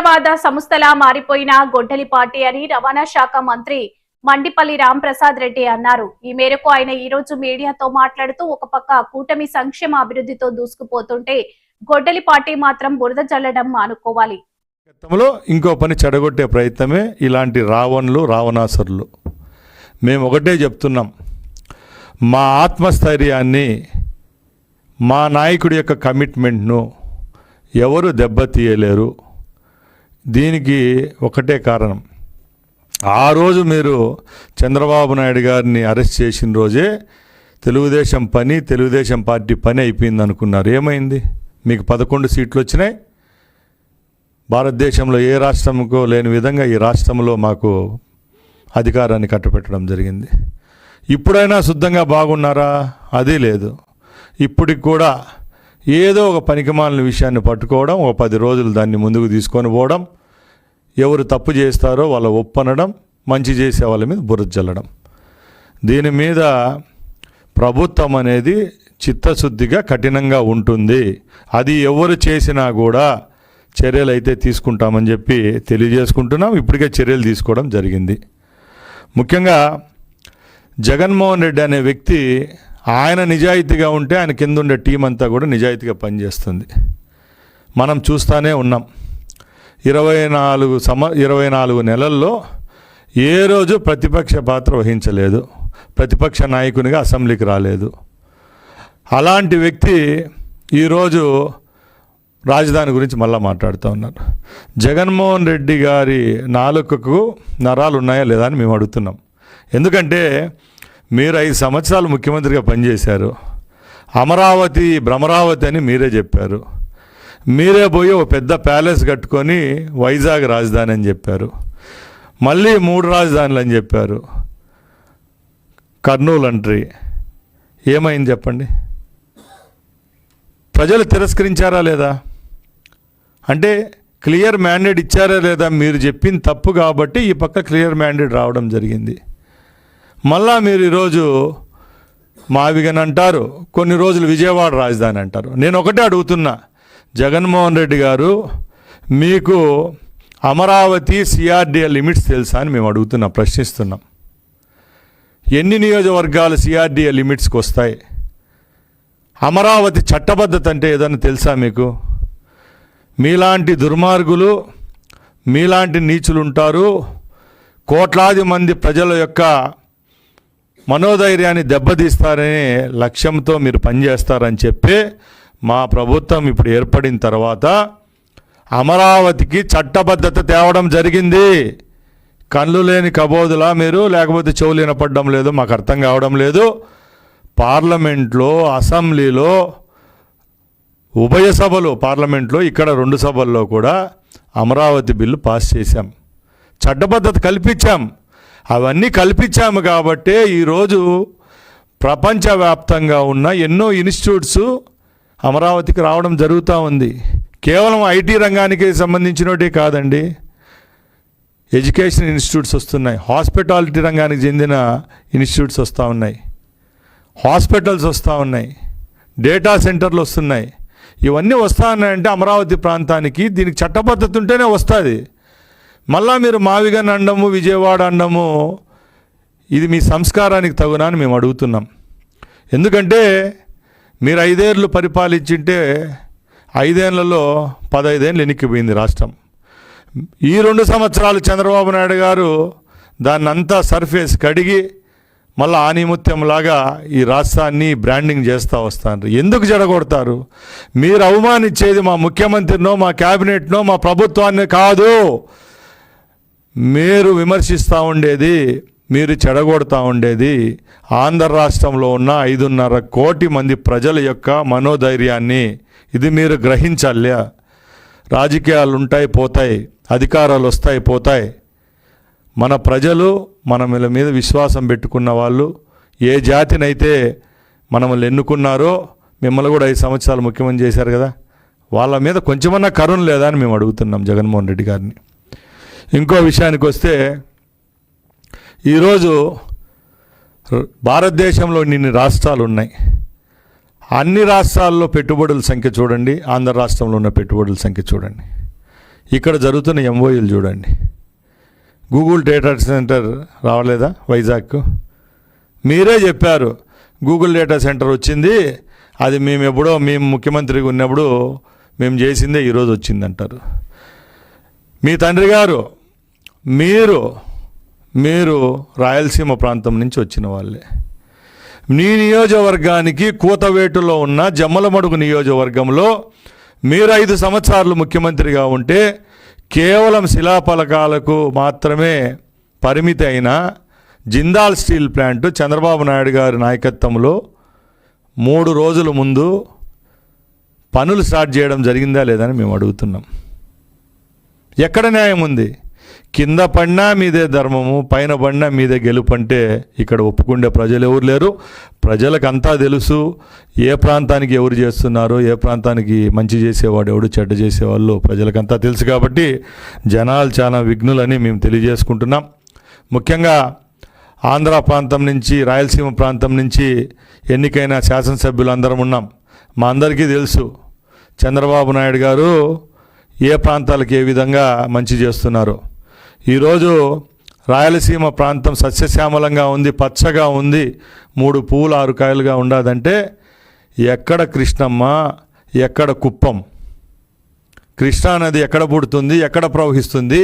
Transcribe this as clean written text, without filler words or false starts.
ఉగ్రవాద సంస్థలా మారిపోయిన గొడ్డలి పార్టీ అని రవాణా శాఖ మంత్రి మండిపల్లి రాంప్రసాద్ రెడ్డి అన్నారు. ఈ మేరకు ఆయన ఈ రోజు మీడియాతో మాట్లాడుతూ ఒక పక్క కూటమి సంక్షేమ అభివృద్ధితో దూసుకుపోతుంటే గొడ్డలి పార్టీ మాత్రం బురద జల్లడం మానుకోవాలి. గతంలో ఇంకో పని చెడగొట్టే ప్రయత్నమే ఇలాంటి రావణులు రావణాసురులు. మేము ఒకటే చెప్తున్నాం, మా ఆత్మస్థైర్యాన్ని, మా నాయకుడి యొక్క కమిట్మెంట్ను ఎవరు దెబ్బతీయలేరు. దీనికి ఒకటే కారణం, ఆ రోజు మీరు చంద్రబాబు నాయుడు గారిని అరెస్ట్ చేసిన రోజే తెలుగుదేశం పార్టీ పని అయిపోయింది అనుకున్నారు. ఏమైంది? మీకు 11 సీట్లు వచ్చినాయి. భారతదేశంలో ఏ రాష్ట్రంకో లేని విధంగా ఈ రాష్ట్రంలో మాకు అధికారాన్ని కట్టపెట్టడం జరిగింది. ఇప్పుడైనా శుద్ధంగా బాగున్నారా? అది లేదు. ఇప్పటికి కూడా ఏదో ఒక పనికిమాలిన విషయాన్ని పట్టుకోవడం, ఒక 10 రోజులు దాన్ని ముందుకు తీసుకొని పోవడం, ఎవరు తప్పు చేస్తారో వాళ్ళ ఒప్పనడం, మంచి చేసే వాళ్ళ మీద బురద జల్లడం. దీని మీద ప్రభుత్వం అనేది చిత్తశుద్ధిగా కఠినంగా ఉంటుంది. అది ఎవరు చేసినా కూడా చర్యలు అయితే తీసుకుంటామని చెప్పి తెలియజేసుకుంటున్నాం. ఇప్పటికే చర్యలు తీసుకోవడం జరిగింది. ముఖ్యంగా జగన్మోహన్ రెడ్డి అనే వ్యక్తి, ఆయన నిజాయితీగా ఉంటే ఆయన కింద ఉండే టీం అంతా కూడా నిజాయితీగా పనిచేస్తుంది. మనం చూస్తూనే ఉన్నాం. 24 నెలల్లో ఏ రోజు ప్రతిపక్ష పాత్ర వహించలేదు, ప్రతిపక్ష నాయకునిగా అసెంబ్లీకి రాలేదు. అలాంటి వ్యక్తి ఈరోజు రాజధాని గురించి మళ్ళీ మాట్లాడుతూ ఉన్నారు. జగన్మోహన్ రెడ్డి గారి నాలుకకు నరాలు ఉన్నాయా లేదా అని మేము అడుగుతున్నాం. ఎందుకంటే మీరు 5 సంవత్సరాలు ముఖ్యమంత్రిగా పనిచేశారు. అమరావతి భ్రమరావతి అని మీరే చెప్పారు. మీరే పోయి ఒక పెద్ద ప్యాలెస్ కట్టుకొని వైజాగ్ రాజధాని అని చెప్పారు. మళ్ళీ 3 రాజధానులు అని చెప్పారు. కర్నూలు అంట్రీ ఏమైంది చెప్పండి? ప్రజలు తిరస్కరించారా లేదా? అంటే క్లియర్ మ్యాండేట్ ఇచ్చారా లేదా? మీరు చెప్పింది తప్పు కాబట్టి ఈ పక్క క్లియర్ మ్యాండేట్ రావడం జరిగింది. మళ్ళా మీరు ఈరోజు మావిగన్ అంటారు, కొన్ని రోజులు విజయవాడ రాజధాని అంటారు. నేను ఒకటే అడుగుతున్నా, జగన్మోహన్ రెడ్డి గారు, మీకు అమరావతి సిఆర్డిఏ లిమిట్స్ తెలుసా అని మేము అడుగుతున్నాం, ప్రశ్నిస్తున్నాం. ఎన్ని నియోజకవర్గాలు సిఆర్డిఏ లిమిట్స్కి వస్తాయి? అమరావతి చట్టబద్ధత అంటే ఏదైనా తెలుసా మీకు? మీలాంటి దుర్మార్గులు, మీలాంటి నీచులు ఉంటారు. కోట్లాది మంది ప్రజల యొక్క మనోధైర్యాన్ని దెబ్బతీస్తారనే లక్ష్యంతో మీరు పనిచేస్తారని చెప్పి మా ప్రభుత్వం ఇప్పుడు ఏర్పడిన తర్వాత అమరావతికి చట్టబద్ధత తేవడం జరిగింది. కళ్ళు లేని కబోదులా మీరు, లేకపోతే చెవులు వినపడడం లేదు, మాకు అర్థం కావడం లేదు. పార్లమెంట్లో, అసెంబ్లీలో, ఉభయ సభలు, పార్లమెంట్లో ఇక్కడ 2 సభల్లో కూడా అమరావతి బిల్లు పాస్ చేశాం, చట్టబద్ధత కల్పించాం. అవన్నీ కల్పించాము కాబట్టే ఈరోజు ప్రపంచవ్యాప్తంగా ఉన్న ఎన్నో ఇన్స్టిట్యూట్స్ అమరావతికి రావడం జరుగుతూ ఉంది. కేవలం ఐటీ రంగానికి సంబంధించినవి కాదండి, ఎడ్యుకేషన్ ఇన్స్టిట్యూట్స్ వస్తున్నాయి, హాస్పిటాలిటీ రంగానికి చెందిన ఇన్స్టిట్యూట్స్ వస్తూ ఉన్నాయి, హాస్పిటల్స్ వస్తూ ఉన్నాయి, డేటా సెంటర్లు వస్తున్నాయి. ఇవన్నీ వస్తూ ఉన్నాయంటే అమరావతి ప్రాంతానికి దీనికి చట్టబద్ధత ఉంటేనే వస్తుంది. మళ్ళా మీరు మావిగన్ అండము, విజయవాడ అండము, ఇది మీ సంస్కారానికి తగునా అని మేము అడుగుతున్నాం. ఎందుకంటే మీరు 5 ఏళ్ళు పరిపాలించింటే 5 ఏళ్లలో 15 ఏళ్ళు వెనక్కిపోయింది రాష్ట్రం. ఈ 2 సంవత్సరాలు చంద్రబాబు నాయుడు గారు దాన్ని అంతా సర్ఫేస్ కడిగి మళ్ళీ ఆనిముత్యంలాగా ఈ రాష్ట్రాన్ని బ్రాండింగ్ చేస్తూ వస్తారు. ఎందుకు జడగొడతారు? మీరు అవమానించేది మా ముఖ్యమంత్రినో, మా క్యాబినెట్నో, మా ప్రభుత్వాన్ని కాదు. మీరు విమర్శిస్తూ ఉండేది, మీరు చెడగొడతా ఉండేది ఆంధ్ర రాష్ట్రంలో ఉన్న 5.5 కోటి మంది ప్రజల యొక్క మనోధైర్యాన్ని. ఇది మీరు గ్రహించాలి. రాజకీయాలు ఉంటాయి, పోతాయి, అధికారాలు వస్తాయి, పోతాయి. మన ప్రజలు మన మీద విశ్వాసం పెట్టుకున్న వాళ్ళు, ఏ జాతినైతే మనల్ని ఎన్నుకున్నారో, మిమ్మల్ని కూడా 5 సంవత్సరాలు ముఖ్యమంత్రి చేశారు కదా, వాళ్ళ మీద కొంచెమన్నా కరుణ లేదా అని మేము అడుగుతున్నాం జగన్మోహన్ రెడ్డి గారిని. ఇంకో విషయానికి వస్తే, ఈరోజు భారతదేశంలో ఇన్ని రాష్ట్రాలు ఉన్నాయి. అన్ని రాష్ట్రాల్లో పెట్టుబడుల సంఖ్య చూడండి, ఆంధ్ర రాష్ట్రంలో ఉన్న పెట్టుబడుల సంఖ్య చూడండి. ఇక్కడ జరుగుతున్న ఎంఓయూలు చూడండి. గూగుల్ డేటా సెంటర్ రావలేదా వైజాగ్? మీరే చెప్పారు గూగుల్ డేటా సెంటర్ వచ్చింది, అది మేము ముఖ్యమంత్రిగా ఉన్నప్పుడు మేము చేసిందే ఈరోజు వచ్చిందంటారు. మీ తండ్రి గారు మీరు రాయలసీమ ప్రాంతం నుంచి వచ్చిన వాళ్ళే. మీ నియోజకవర్గానికి కూతవేటులో ఉన్న జమ్మలమడుగు నియోజకవర్గంలో మీరు 5 సంవత్సరాలు ముఖ్యమంత్రిగా ఉంటే కేవలం శిలాఫలకాలకు మాత్రమే పరిమితి అయిన జిందాల్ స్టీల్ ప్లాంట్ చంద్రబాబు నాయుడు గారి నాయకత్వంలో 3 రోజుల ముందు పనులు స్టార్ట్ చేయడం జరిగిందా లేదని మేము అడుగుతున్నాం. ఎక్కడ న్యాయం ఉంది? కింద పడినా మీదే ధర్మము, పైన పడినా మీదే గెలుపు అంటే ఇక్కడ ఒప్పుకుండే ప్రజలు ఎవరు లేరు. ప్రజలకంతా తెలుసు ఏ ప్రాంతానికి ఎవరు చేస్తున్నారో, ఏ ప్రాంతానికి మంచి చేసేవాడు ఎవడు, చెడ్డ చేసేవాళ్ళు ప్రజలకంతా తెలుసు. కాబట్టి జనాలు చాలా విఘ్నులని మేము తెలియజేసుకుంటున్నాం. ముఖ్యంగా ఆంధ్ర ప్రాంతం నుంచి, రాయలసీమ ప్రాంతం నుంచి ఎన్నికైన శాసనసభ్యులు అందరం ఉన్నాం. మా అందరికీ తెలుసు చంద్రబాబు నాయుడు గారు ఏ ప్రాంతాలకు ఏ విధంగా మంచి చేస్తున్నారో. ఈరోజు రాయలసీమ ప్రాంతం సస్యశ్యామలంగా ఉంది, పచ్చగా ఉంది, 3 పువ్వులు 6 కాయలుగా ఉండదంటే ఎక్కడ కృష్ణమ్మ, ఎక్కడ కుప్పం? కృష్ణా నది ఎక్కడ పుడుతుంది, ఎక్కడ ప్రవహిస్తుంది?